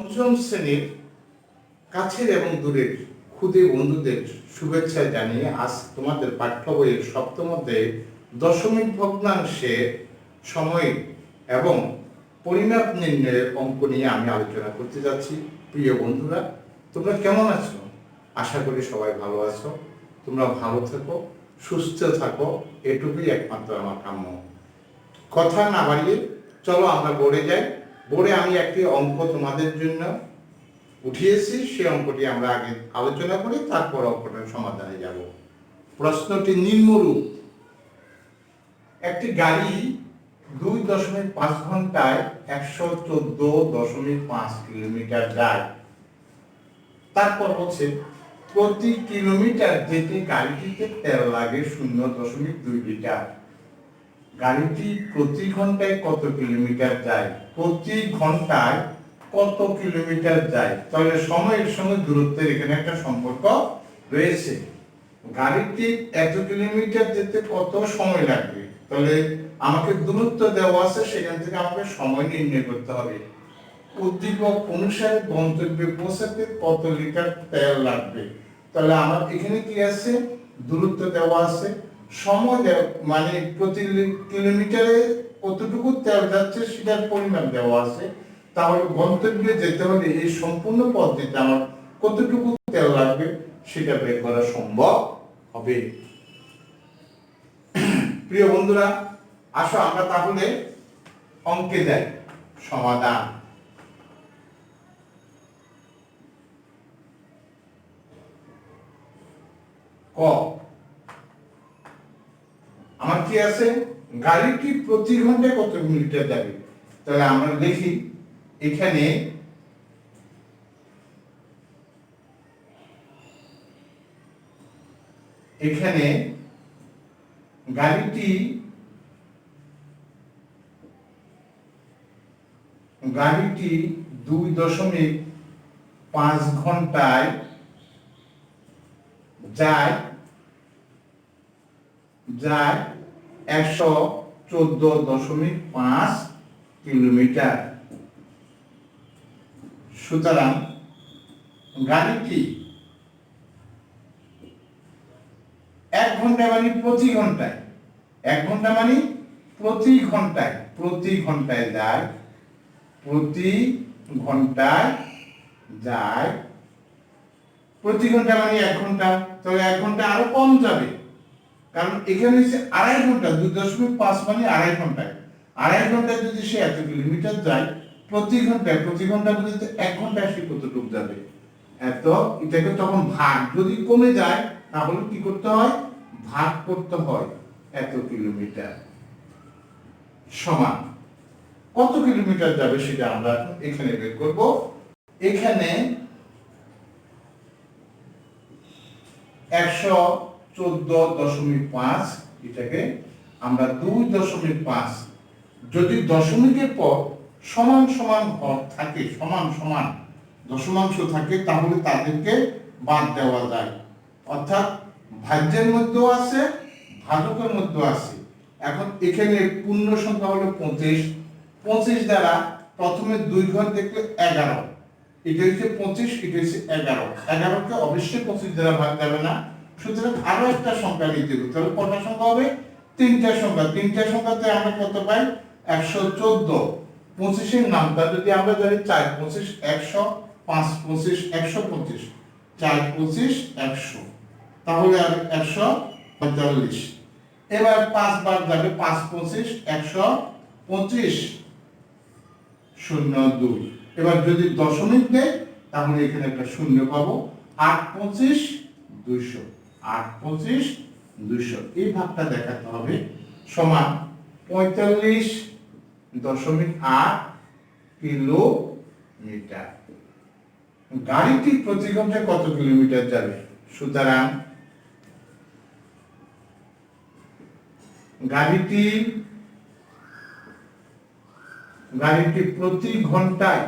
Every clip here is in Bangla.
পঞ্চম শ্রেণীর কাছের এবং দূরের ক্ষুদে বন্ধুদের শুভেচ্ছা জানিয়ে আজ তোমাদের পাঠ্য বইয়ের সপ্তম অধ্যায়ে দশমিক ভগ্নাংশে সময় এবং পরিমাপ নির্ণয়ের অঙ্ক নিয়ে আমি আলোচনা করতে যাচ্ছি। প্রিয় বন্ধুরা, তোমরা কেমন আছো? আশা করি সবাই ভালো আছো। তোমরা ভালো থাকো, সুস্থ থাকো, এটুকুই একমাত্র আমার কাম্য। কথা না বাড়িয়ে চলো আমরা বোর্ডে যাই। বোর্ডে আমি একটি অঙ্ক তোমাদের জন্য উঠিয়েছি, সেই অঙ্কটি আমরা আগে আলোচনা করি, তারপর অঙ্কটার সমাধানে যাব। প্রশ্নটি নিম্নরূপ: একটি গাড়ি 2.5 ঘন্টায় 114.5 কিলোমিটার যায়। তারপর হচ্ছে প্রতি কিলোমিটার যেতে গাড়িটিতে তেল লাগে 0.2 লিটার। গাড়িটি প্রতি ঘন্টায় কত কিলোমিটার যায়? প্রতি ঘন্টায় কত কিলোমিটার যায়? তাহলে সময়ের সঙ্গে দূরত্বের এখানে একটা সম্পর্ক রয়েছে। গাড়িটি এত কিলোমিটার যেতে কত সময় লাগবে, তাহলে আমাকে দূরত্ব দেওয়া আছে, সেখান থেকে আমাকে সময় নির্ণয় করতে হবে। উদ্দীপক অনুসারে গন্তব্যে পৌঁছাতে কত লিটার তেল লাগবে, তাহলে আমার এখানে কি আছে? দূরত্ব দেওয়া আছে, সময় মানে প্রতি কিলোমিটারে কতটুকু তেল যাচ্ছে সেটার পরিমাণ দেওয়া আছে। তাহলে গন্তব্যে যেতে হলে এই সম্পূর্ণ পদ্ধতিতে আমার কতটুকু তেল লাগবে সেটা বের করা সম্ভব হবে। প্রিয় বন্ধুরা, আসো আমরা তাহলে অঙ্কে যাই। সমাধান: ক, আমার কি আছে? গাড়িটি প্রতি ঘন্টায় কত কিলোমিটার যাবে, তাহলে আমরা লিখি এখানে গাড়িটি 2.5 ঘন্টায় যায় 114.5 কিলোমিটার। সুতরাং গাড়িটি 1 ঘন্টা মানে প্রতি ঘন্টায়, 1 ঘন্টা মানে প্রতি ঘন্টায়, প্রতি ঘন্টায় যায়, প্রতি ঘন্টায় যায়, প্রতি ঘন্টা মানে 1 ঘন্টা, তাহলে 1 ঘন্টা আরো কম যাবে, কারণ এখানে হচ্ছে 2.5 ঘন্টা, 2.5 মানে 2.5 ঘন্টায়, 2.5 ঘন্টায় যদি সে এত কিলোমিটার যায়, প্রতি ঘন্টা বলতে 1 ঘন্টায় সে কতটুকু যাবে এত। এটাকে তখন ভাগ, যদি কমে যায় তাহলে কি করতে হয়? ভাগ করতে হয়। এত কিলোমিটার সমান কত কিলোমিটার যাবে সেটা আমরা এখানে বের করব। এখানে 114.5, এটাকে আমরা 2.5, যদি দশমিকের পর সমান সমান ঘর থাকে, সমান সমান দশমাংশ থাকে, তাহলে তাদেরকে বাদ দেওয়া যায়। অর্থাৎ ভাজ্যের মধ্যেও আছে, ভাজকের মধ্যেও আছে। এখন এখানে পূর্ণ সংখ্যা হলো 25, 25 দ্বারা প্রথমে 2 ঘর দেখলে 11, এটা হচ্ছে 25, এটা হচ্ছে 11, 11কে অবশ্যই 25 দ্বারা ভাগ যাবে না, সুতরাং আরো একটা সংখ্যা নিতে হবে। তাহলে কটা সংখ্যা হবে? 3টা সংখ্যা। 3টা সংখ্যাতে আমরা কত পাই? 114। 25 এর নামটা যদি আমরা জানি 4 25 100, 5 25 125, 4 25 100, তাহলে আর 145। এবার 5 বার যাবে, 5 25 125 02। এবার যদি দশমিক দেয় তাহলে এখানে একটা শূন্য পাবো। 8 25 200, 8 25 200, এই ভাগটা দেখাতে হবে। সমান 45.8 কিলোমিটার। গাড়িটি প্রতি ঘন্টায় কত কিলোমিটার যাবে? সুতরাং গাড়িটি প্রতি ঘন্টায়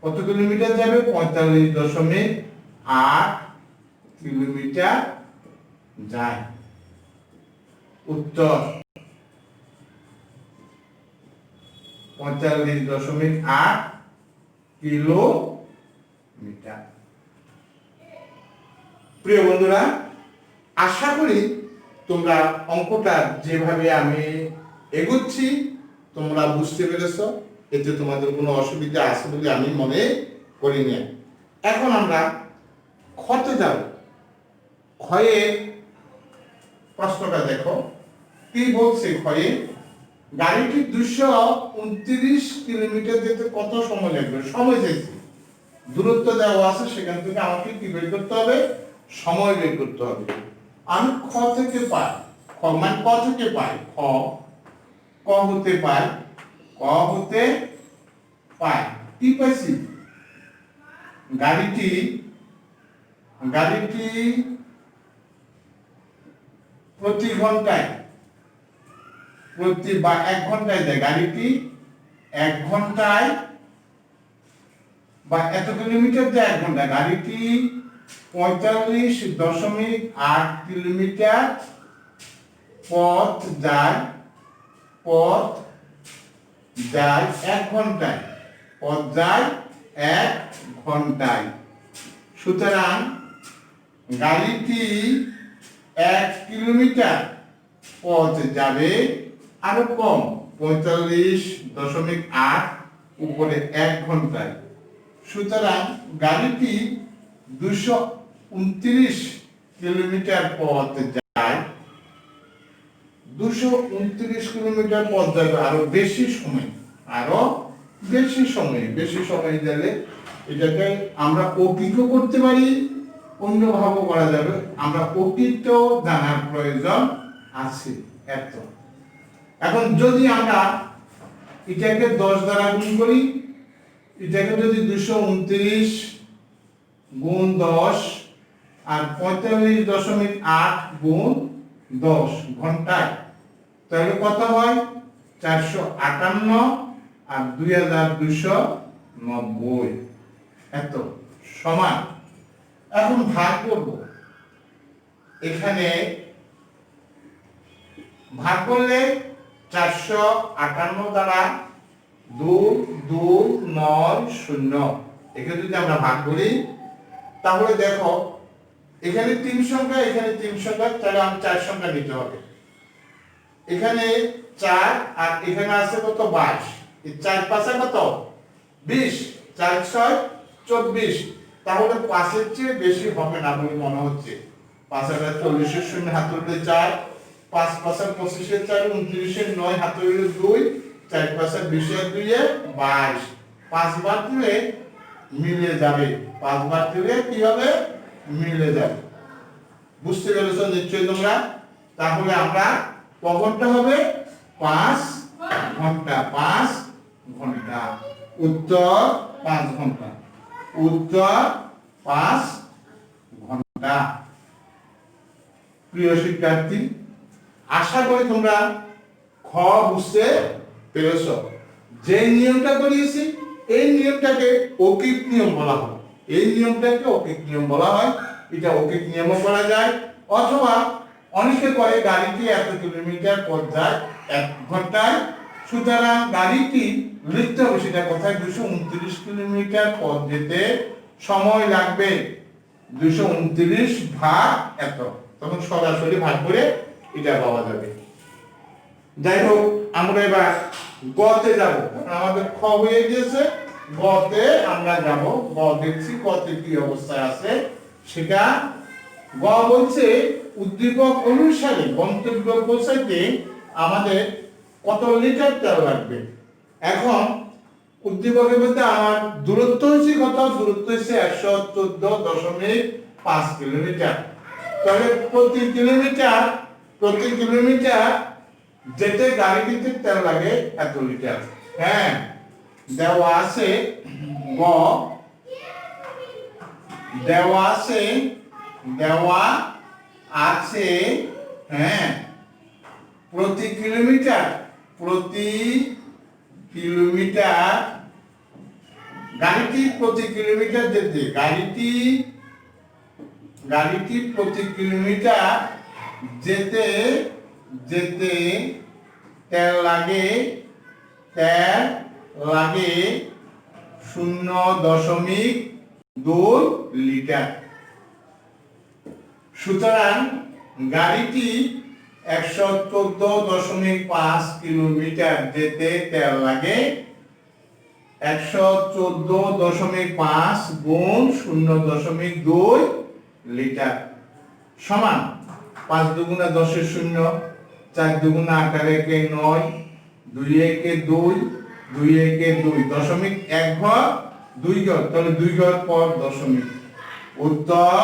কত কিলোমিটার যাবে? 45.8 কিলোমিটার যায়। উত্তর 45.8 কিলোমিটার। প্রিয় বন্ধুরা, আশা করি তোমরা অঙ্কটা যেভাবে আমি এগোচ্ছি তোমরা বুঝতে পেরেছ, এতে তোমাদের কোনো অসুবিধা আছে বলে আমি মনে করি না। এখন আমরা খতে যাব। ক্ষয়ে প্রশ্নটা দেখো কি বলছে। ক্ষয়ে গাড়িটি 229 কিলোমিটার যেতে কত সময় লাগবে? সময় চাইছে, দূরত্ব দেওয়া আছে, সেখান থেকে আমাকে কি বের করতে হবে? সময় বের করতে হবে। আমি খ থেকে পাই, খ মানে ক থেকে পাই, খ ক হতে পাই, ক হতে পাই কি পাইছি? গাড়িটি প্রতি ঘন্টায় বা 1 ঘন্টায় যায়, গাড়িটি 1 ঘন্টায় বা এত কিলোমিটার যায় 1 ঘন্টায়, গাড়িটি 45.8 কিলোমিটার পথ যায় 1 ঘন্টায়, পথ যায় 1 ঘন্টায়। সুতরাং গাড়িটি 1 কিলোমিটার পথ যাবে আরো কম, 45.8 উপরে 1 ঘন্টায়। সুতরাং গাড়িটি 229 কিলোমিটার পথ যায়, 229 কিলোমিটার পথ যাবে আরো বেশি সময়, বেশি সময় গেলে এটাকে আমরা অকিকও করতে পারি, অন্যভাবে করা যাবে। আমরা অকিত জানার প্রয়োজন আছে এত। এখন যদি আমরা এটাকে 10 দ্বারা গুণ করি, এটাকে যদি 229 গুণ 10 আর 45.8 গুণ 10 ঘন্টায়, তাহলে কত হয়? 458 আর 2290 এত সমান। এখন ভাগ করব, এখানে ভাগ করলে 458 দ্বারা 2290, এখানে যদি আমরা ভাগ করি তাহলে দেখো এখানে 3 সংখ্যা, এখানে 3 সংখ্যা, তাহলে আমি 4 সংখ্যা নিতে হবে। এখানে 4 আর এখানে আছে কত? 22। এই 4 5 কত? 20, 4 6 24। তাহলে 5 এর চেয়ে বেশি হবে না বলে মনে হচ্ছে। 5 আর 40 এর শূন্য হাত তুললে 4, 5 5 আর 25 এর 4, 29 এর 9 হাত তুললে 2, 4 5 আর 20 এর 2 এ 22। 5 বার দিলে মিলে যাবে, 5 বার দিলে কি হবে? মিলে যাবে। বুঝতে পেরেছো নিশ্চয়ই তোমরা? তাহলে আমরা ক ঘন্টা হবে? 5 ঘন্টা, 5 ঘন্টা। উত্তর 5 ঘন্টা, উত্তর 5 ঘন্টা। প্রিয় শিক্ষার্থী, আশা করি তোমরা খ বুঝতে পেরেছো। যে নিয়মটা করিয়েছি এই নিয়মটাকে অকিক নিয়ম বলা হয়, এই নিয়মটাকে অকিক নিয়ম বলা হয়। এটা অকিক নিয়মও করা যায়, অথবা অনেকে করে গাড়িটি এত কিলোমিটার পথ যায় 1 ঘন্টায়। সুতরাং গাড়িটি লিখতে হবে সেটা কোথায়? 229 কিলোমিটার পথ যেতে সময় লাগবে 229 ভাগ এত, তখন সরাসরি ভাগ করে এটা পাওয়া যাবে। যাই হোক, আমরা এবার গতে যাব। আমাদের খ হয়ে গিয়েছে, গতে আমরা যাব। গ দেখছি গতে কি অবস্থায় আছে সেটা। গ বলছে উদ্দীপক অনুসারে গন্তব্য পৌঁছাইতে আমাদের কত লিটার তেল লাগবে। এখন উদ্দীপকের মধ্যে আমার দূরত্ব হচ্ছে কত? দূরত্ব হচ্ছে 114.5 কিলোমিটার। তাহলে প্রতি কিলোমিটার যেতে গাড়িটিতে তেল লাগে এত লিটার। হ্যাঁ, দেওয়া আছে গ, দেওয়া আছে হ্যাঁ, প্রতি কিলোমিটার গাড়িটি প্রতি কিলোমিটার যেতে, গাড়িটি প্রতি কিলোমিটার যেতে তেল লাগে লাগে 0.2 লিটার। সুতরাং গাড়িটি 114.5 কিলোমিটার যেতে তেল লাগে 114.5 গুণ 0.2 লিটার সমান 5 দুগুণা 10 এর 0, 4 দুগুণা 8 একে 9, 2 একে 2, 2 একে 2, দশমিক 1 ঘর 2 ঘর, তাহলে 2 ঘর পর দশমিক। উত্তর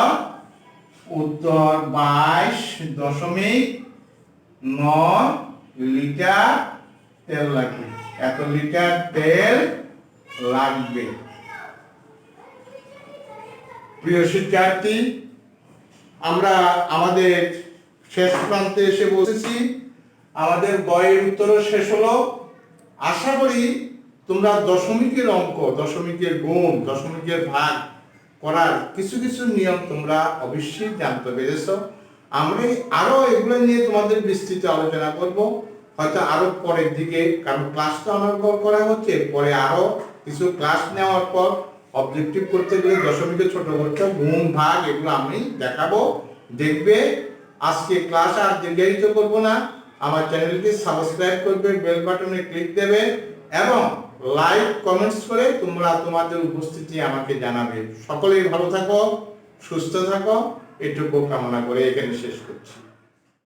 22.9 লিটার তেল লাগবে। এত লিটার তেল লাগবে। প্রিয় শিক্ষার্থী, আমরা আমাদের শেষ প্রান্তে এসে বসেছি। আমাদের বইয়ের উত্তরও শেষ হলো। আশা করি তোমরা দশমিকের অঙ্ক, দশমিকের গুণ, দশমিকের ভাগ করার কিছু কিছু নিয়ম তোমরা অবশ্যই জানতে পেরেছো। আমরা আরো এগুলো নিয়ে তোমাদের বিস্তৃত আলোচনা করব, হয়তো আরো পরের দিকে, কারণ ক্লাস তো আমার করা হচ্ছে। পরে আরো কিছু ক্লাস নেওয়ার পর অবজেক্টিভ করতে গেলে দশমিকের ছোট করতে গুণ ভাগ এগুলো আমি দেখাবো, দেখবে। আজকে ক্লাস আর দীর্ঘায়িত করব না। আমার চ্যানেলটি সাবস্ক্রাইব করবে, বেল বাটনে ক্লিক দেবে এবং লাইক কমেন্টস করে তোমরা তোমাদের উপস্থিতি আমাকে জানাবে। সকলেই ভালো থাকো, সুস্থ থাকো, এটুকু কামনা করে এখানে শেষ করছি।